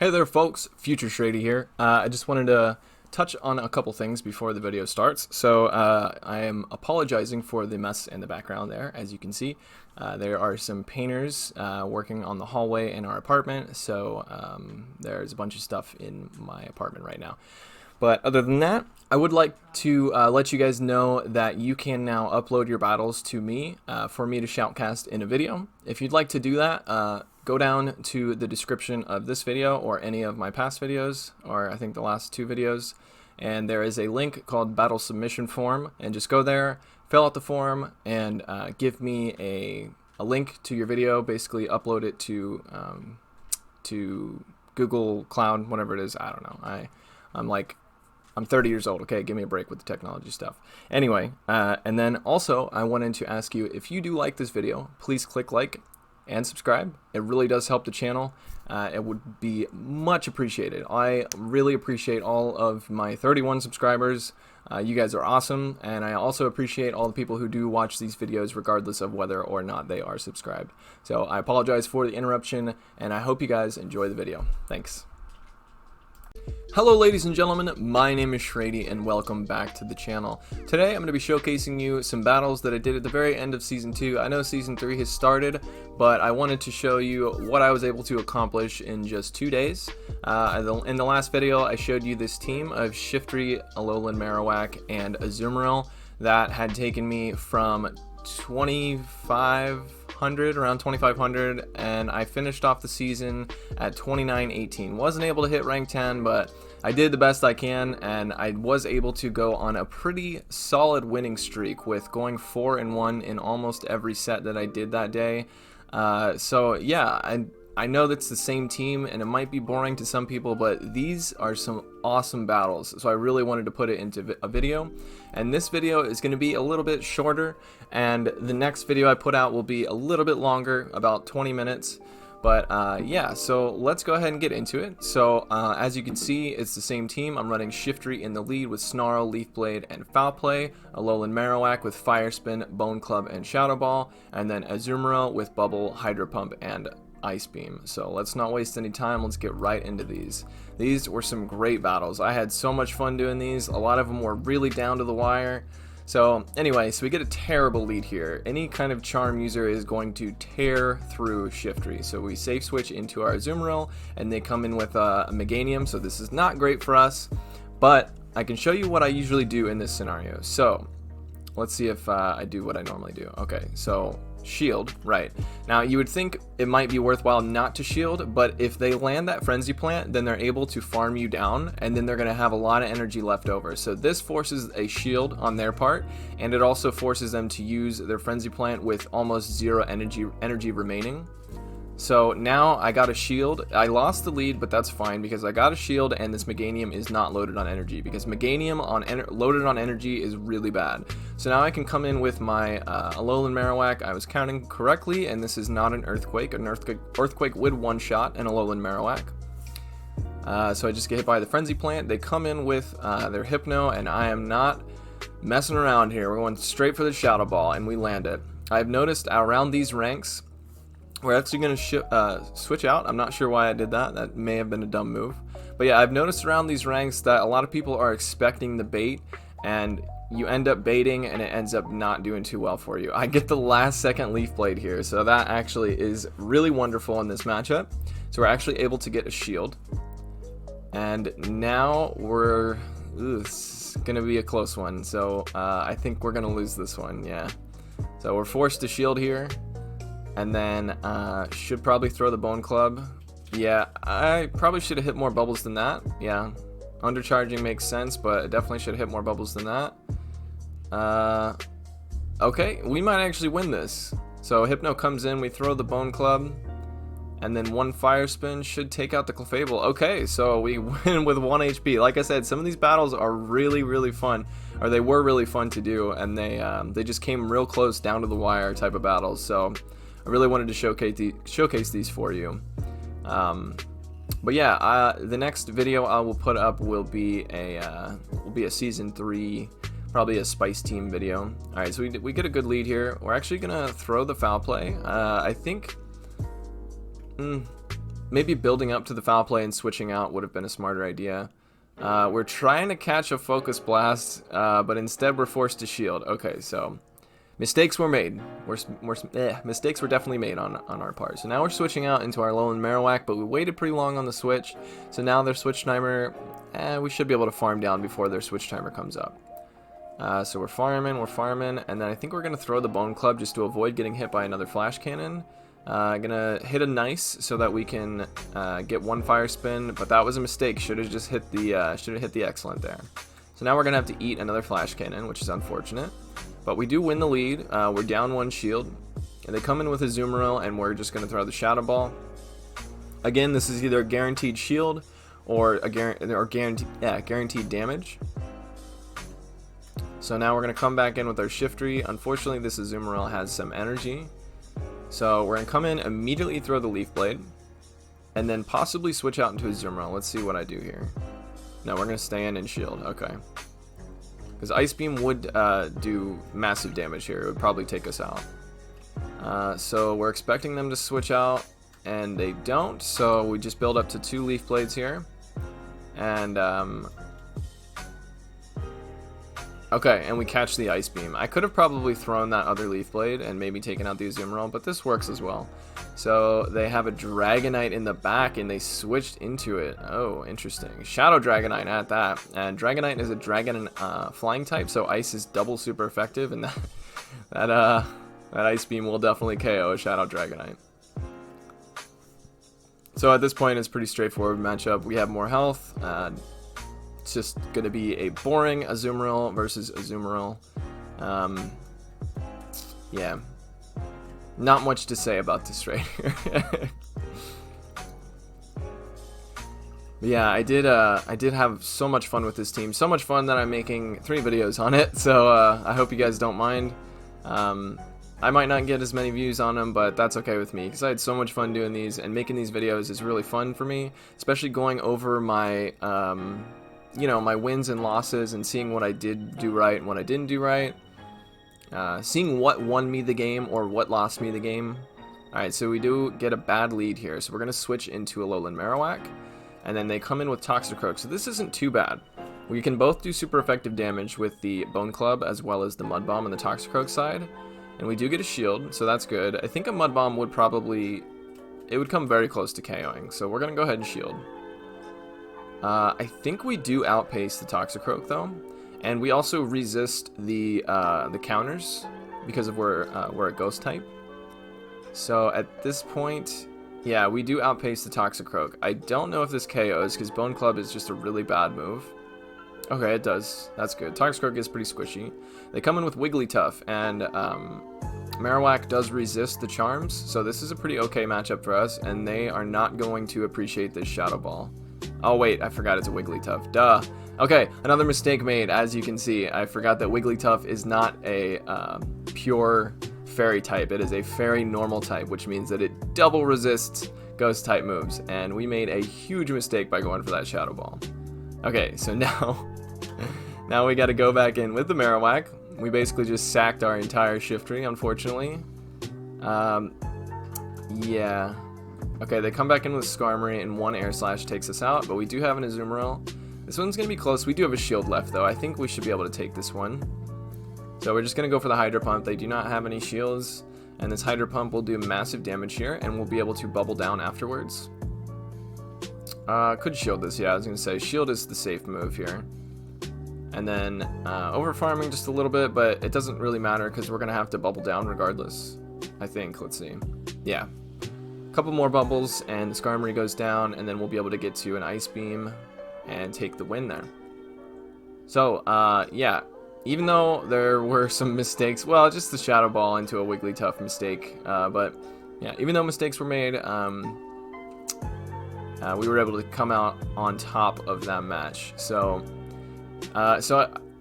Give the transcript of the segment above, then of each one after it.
Hey there folks, Future shraydee here. I just wanted to touch on a couple things before the video starts. So I am apologizing for the mess in the background there. As you can see, there are some painters working on the hallway in our apartment, so there's a bunch of stuff in my apartment right now. But other than that, I would like to let you guys know that you can now upload your battles to me for me to shoutcast in a video. If you'd like to do that, go down to the description of this video or any of my past videos, or I think the last two videos, and there is a link called Battle Submission Form, and just go there, fill out the form, and give me a link to your video. Basically upload it to Google Cloud, whatever it is. I don't know. I'm 30 years old, okay? Give me a break with the technology stuff. Anyway, and then also I wanted to ask you, if you do like this video, please click like and subscribe. It really does help the channel. It would be much appreciated. I really appreciate all of my 31 subscribers. You guys are awesome, and I also appreciate all the people who do watch these videos regardless of whether or not they are subscribed. So I apologize for the interruption, and I hope you guys enjoy the video. Thanks. Hello ladies and gentlemen, my name is shraydee and welcome back to the channel. Today I'm going to be showcasing you some battles that I did at the very end of Season 2. I know Season 3 has started, but I wanted to show you what I was able to accomplish in just 2 days. In the last video I showed you this team of shraydee, ALOLAN MAROWAK, and Azumarill that had taken me from around 2500, and I finished off the season at 2918. Wasn't able to hit rank 10, but I did the best I can, and I was able to go on a pretty solid winning streak with going 4-1 in almost every set that I did that day. So yeah, I know that's the same team and it might be boring to some people, but these are some awesome battles, so I really wanted to put it into a video. And this video is going to be a little bit shorter, and the next video I put out will be a little bit longer, about 20 minutes. But yeah, so let's go ahead and get into it. So as you can see, it's the same team. I'm running shraydee in the lead with Snarl, Leaf Blade, and Foul Play, ALOLAN MAROWAK with Fire Spin, Bone Club, and Shadow Ball, and then Azumarill with Bubble, Hydro Pump, and Ice Beam. So let's not waste any time, let's get right into these. These were some great battles. I had so much fun doing these. A lot of them were really down to the wire. So anyway, so we get a terrible lead here. Any kind of charm user is going to tear through shraydee. So we safe switch into our Azumarill, and they come in with a Meganium, so this is not great for us, but I can show you what I usually do in this scenario. So let's see if I do what I normally do. Okay, so shield, right. Now you would think it might be worthwhile not to shield, but if they land that frenzy plant, then they're able to farm you down, and then they're going to have a lot of energy left over. So this forces a shield on their part, and it also forces them to use their frenzy plant with almost zero energy remaining. So now I got a shield. I lost the lead, but that's fine because I got a shield and this Meganium is not loaded on energy, because Meganium loaded on energy is really bad. So now I can come in with my ALOLAN MAROWAK. I was counting correctly, and this is not an Earthquake. An Earthquake would one-shot an ALOLAN MAROWAK. So I just get hit by the Frenzy Plant. They come in with their Hypno, and I am not messing around here. We're going straight for the Shadow Ball, and we land it. I've noticed around these ranks, we're actually going to switch out. I'm not sure why I did that. That may have been a dumb move. But yeah, I've noticed around these ranks that a lot of people are expecting the bait, and you end up baiting, and it ends up not doing too well for you. I get the last second Leaf Blade here, so that actually is really wonderful in this matchup. So we're actually able to get a shield. And now we're... it's going to be a close one. So I think we're going to lose this one, yeah. So we're forced to shield here. And then should probably throw the Bone Club. Yeah, I probably should have hit more bubbles than that. Yeah, undercharging makes sense, but definitely should have hit more bubbles than that. Okay, we might actually win this. So Hypno comes in, we throw the Bone Club, and then one Fire Spin should take out the Clefable. Okay, so we win with 1 HP. Like I said, some of these battles are really fun, or they were really fun to do, and they just came real close, down to the wire type of battles. So I really wanted to showcase these for you. But yeah, the next video I will put up will be a Season 3, probably a Spice Team video. Alright, so we get a good lead here. We're actually going to throw the Foul Play. I think maybe building up to the foul play and switching out would have been a smarter idea. We're trying to catch a focus blast, but instead we're forced to shield. Okay, so mistakes were made. Mistakes were definitely made on our part. So now we're switching out into our Alolan Marowak, but we waited pretty long on the switch. So now their switch timer, we should be able to farm down before their switch timer comes up. So we're farming, and then I think we're going to throw the Bone Club just to avoid getting hit by another Flash Cannon. Gonna hit a nice so that we can get one Fire Spin, but that was a mistake. Should have just hit the excellent there. So now we're gonna have to eat another Flash Cannon, which is unfortunate. But we do win the lead. We're down one shield, and they come in with a Azumarill, and we're just gonna throw the Shadow Ball. Again, this is either a guaranteed shield or guaranteed damage. So now we're gonna come back in with our Shiftry. Unfortunately, this Azumarill has some energy. So we're going to come in, immediately throw the Leaf Blade, and then possibly switch out into a Azumarill. Let's see what I do here. No, we're going to stay in and shield. Okay. Because Ice Beam would do massive damage here. It would probably take us out. So we're expecting them to switch out, and they don't. So we just build up to 2 Leaf Blades here. And okay, and we catch the Ice Beam. I could have probably thrown that other Leaf Blade and maybe taken out the Azumarill, but this works as well. So they have a Dragonite in the back, and they switched into it. Oh, interesting. Shadow Dragonite at that. And Dragonite is a dragon flying type, so Ice is double super effective, and that Ice Beam will definitely KO a Shadow Dragonite. So at this point, it's pretty straightforward matchup. We have more health. It's just going to be a boring Azumarill versus Azumarill. Yeah. Not much to say about this right here. Yeah, I did have so much fun with this team. So much fun that I'm making 3 videos on it. So I hope you guys don't mind. I might not get as many views on them, but that's okay with me, because I had so much fun doing these, and making these videos is really fun for me, especially going over my you know, my wins and losses, and seeing what I did do right and what I didn't do right. Seeing what won me the game or what lost me the game. Alright, so we do get a bad lead here. So we're going to switch into ALOLAN Marowak. And then they come in with Toxicroak. So this isn't too bad. We can both do super effective damage with the Bone Club as well as the Mud Bomb on the Toxicroak side. And we do get a shield, so that's good. I think a Mud Bomb would probably... it would come very close to KOing. So we're going to go ahead and shield. I think we do outpace the Toxicroak though, and we also resist the counters because of we're a Ghost type. So at this point, yeah, we do outpace the Toxicroak. I don't know if this KOs because Bone Club is just a really bad move. Okay, it does. That's good. Toxicroak is pretty squishy. They come in with Wigglytuff, and Marowak does resist the charms, so this is a pretty okay matchup for us, and they are not going to appreciate this Shadow Ball. Oh wait, I forgot it's a Wigglytuff. Duh. Okay, another mistake made. As you can see, I forgot that Wigglytuff is not a pure fairy type. It is a fairy normal type, which means that it double resists ghost type moves, and we made a huge mistake by going for that Shadow Ball. Okay, so now we got to go back in with the Marowak. We basically just sacked our entire Shiftry, unfortunately. Yeah. Okay, they come back in with Skarmory, and 1 Air Slash takes us out, but we do have an Azumarill. This one's going to be close. We do have a shield left, though. I think we should be able to take this one. So we're just going to go for the Hydro Pump. They do not have any shields, and this Hydro Pump will do massive damage here, and we'll be able to bubble down afterwards. Could shield this, yeah, I was going to say. Shield is the safe move here. And then over farming just a little bit, but it doesn't really matter because we're going to have to bubble down regardless, I think. Let's see. Yeah. Couple more bubbles and the Skarmory goes down, and then we'll be able to get to an Ice Beam and take the win there. So yeah, even though there were some mistakes, well, just the Shadow Ball into a Wigglytuff mistake, but yeah, even though mistakes were made, we were able to come out on top of that match. So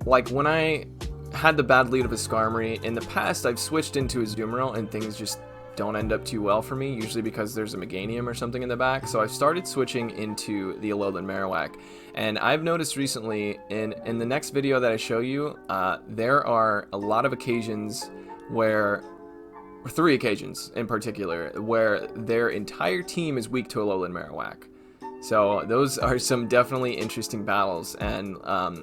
like when I had the bad lead of a Skarmory in the past, I've switched into a Azumarill and things just don't end up too well for me, usually because there's a Meganium or something in the back. So I've started switching into the ALOLAN Marowak, and I've noticed recently in the next video that I show you, there are a lot of occasions where 3 occasions in particular, where their entire team is weak to Alolan Marowak. So those are some definitely interesting battles, and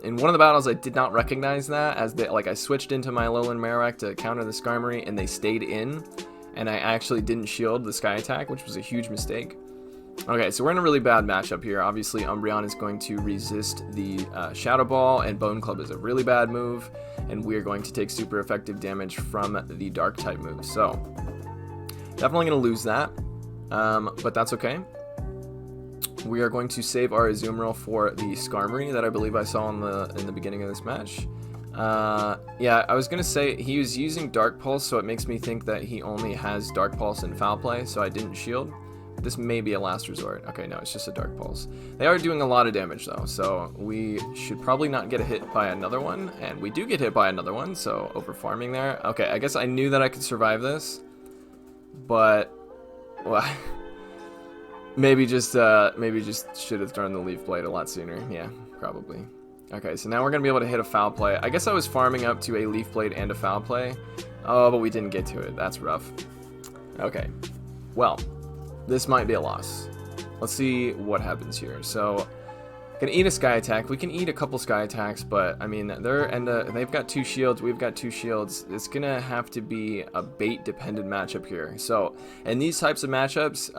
in one of the battles I did not recognize that, as I switched into my Alolan Marowak to counter the Skarmory, and they stayed in, and I actually didn't shield the Sky Attack, which was a huge mistake. Okay, so we're in a really bad matchup here. Obviously, Umbreon is going to resist the Shadow Ball, and Bone Club is a really bad move, and we are going to take super effective damage from the Dark type move. So definitely going to lose that, but that's okay. We are going to save our Azumarill for the Skarmory that I believe I saw in the beginning of this match. Yeah, I was going to say he was using Dark Pulse, so it makes me think that he only has Dark Pulse and Foul Play, so I didn't shield. This may be a last resort. Okay, no, it's just a Dark Pulse. They are doing a lot of damage, though, so we should probably not get hit by another one, and we do get hit by another one, so over farming there. Okay, I guess I knew that I could survive this, but well, maybe just should have thrown the Leaf Blade a lot sooner. Yeah, probably. Okay, so now we're gonna be able to hit a Foul Play. I guess I was farming up to a Leaf Blade and a Foul Play. Oh, but we didn't get to it. That's rough. Okay, well, this might be a loss. Let's see what happens here. So, gonna eat a Sky Attack. We can eat a couple Sky Attacks, but I mean, they've got 2 shields. We've got 2 shields. It's gonna have to be a bait-dependent matchup here. So, in these types of matchups,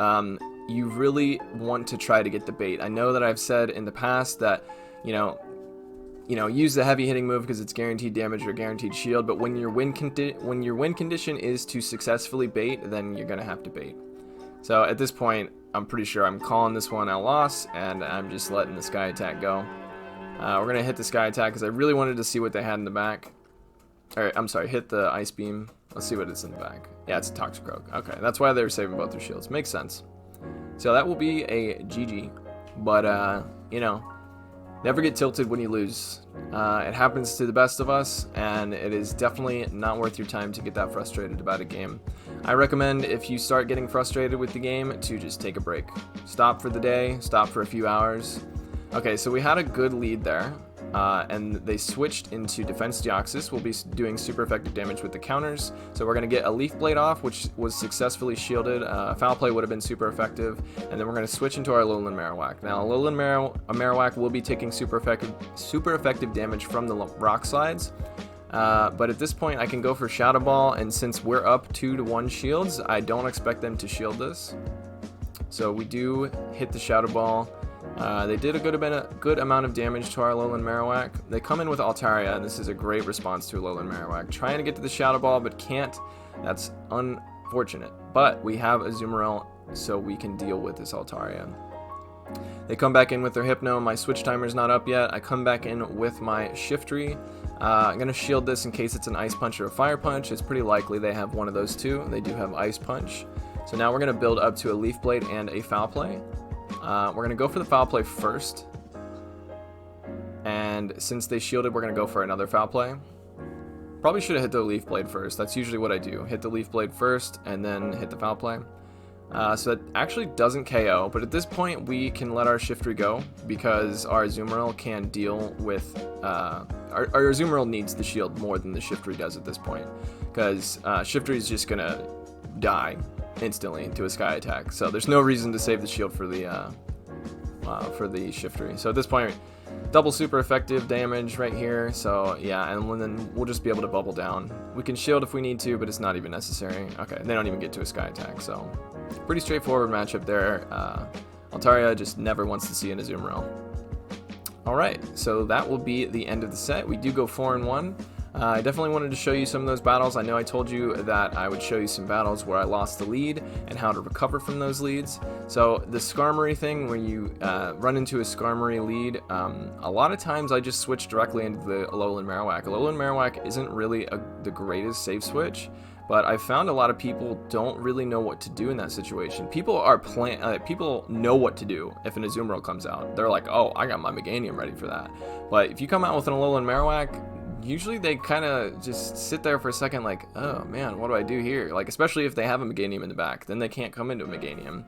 you really want to try to get the bait. I know that I've said in the past that, you know, use the heavy hitting move because it's guaranteed damage or guaranteed shield. But when your win condition is to successfully bait, then you're gonna have to bait. So at this point, I'm pretty sure I'm calling this one a loss, and I'm just letting the Sky Attack go. We're going to hit the Sky Attack because I really wanted to see what they had in the back. Or, I'm sorry, hit the Ice Beam. Let's see what it's in the back. Yeah, it's a Toxicroak. Okay, that's why they were saving both their shields. Makes sense. So that will be a GG. But, you know, never get tilted when you lose. It happens to the best of us, and it is definitely not worth your time to get that frustrated about a game. I recommend, if you start getting frustrated with the game, to just take a break. Stop for the day, stop for a few hours. Okay, so we had a good lead there, and they switched into Defense Deoxys. We'll be doing super effective damage with the counters. So we're going to get a Leaf Blade off, which was successfully shielded. Foul Play would have been super effective. And then we're going to switch into our Alolan Marowak. Now, Alolan Marowak will be taking super effective damage from the Rock Slides. But at this point, I can go for Shadow Ball, and since we're up 2-to-1 shields, I don't expect them to shield this. So we do hit the Shadow Ball. They did a good amount of damage to our Alolan Marowak. They come in with Altaria, and this is a great response to Alolan Marowak. Trying to get to the Shadow Ball, but can't. That's unfortunate. But we have Azumarill, so we can deal with this Altaria. They come back in with their Hypno. My switch timer's not up yet. I come back in with my Shiftry. I'm going to shield this in case it's an Ice Punch or a Fire Punch. It's pretty likely they have one of those two. They do have Ice Punch. So now we're going to build up to a Leaf Blade and a Foul Play. We're going to go for the Foul Play first. And since they shielded, we're going to go for another Foul Play. Probably should have hit the Leaf Blade first. That's usually what I do. Hit the Leaf Blade first and then hit the Foul Play. So that actually doesn't KO, but at this point we can let our Shiftry go because our Azumarill can deal with... our Azumarill needs the shield more than the Shiftry does at this point, because Shiftry is just going to die instantly to a Sky Attack, so there's no reason to save the shield for the Shiftry. So at this point, double super effective damage right here, so yeah, and then we'll just be able to bubble down. We can shield if we need to, but it's not even necessary. Okay, they don't even get to a Sky Attack, so pretty straightforward matchup there. Altaria just never wants to see an Azumarill. Alright, so that will be the end of the set. We do go 4-1. I definitely wanted to show you some of those battles. I know I told you that I would show you some battles where I lost the lead and how to recover from those leads. So the Skarmory thing, when you run into a Skarmory lead, a lot of times I just switch directly into the Alolan Marowak. Alolan Marowak isn't really the greatest save switch, but I found a lot of people don't really know what to do in that situation. People know what to do if an Azumarill comes out. They're like, oh, I got my Meganium ready for that. But if you come out with an Alolan Marowak, usually they kind of just sit there for a second like, oh man, what do I do here? Like, especially if they have a Meganium in the back, then they can't come into a Meganium.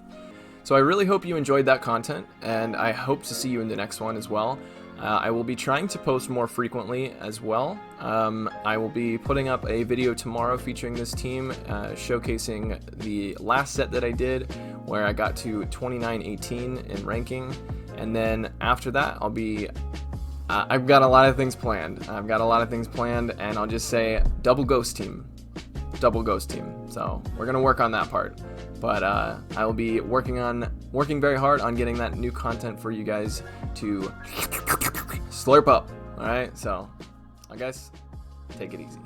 So I really hope you enjoyed that content, and I hope to see you in the next one as well. I will be trying to post more frequently as well. I will be putting up a video tomorrow featuring this team, showcasing the last set that I did, where I got to 29-18 in ranking. And then after that, I've got a lot of things planned. And I'll just say double ghost team. So we're gonna work on that part. But I will be working very hard on getting that new content for you guys to slurp up. All right, so I guess take it easy.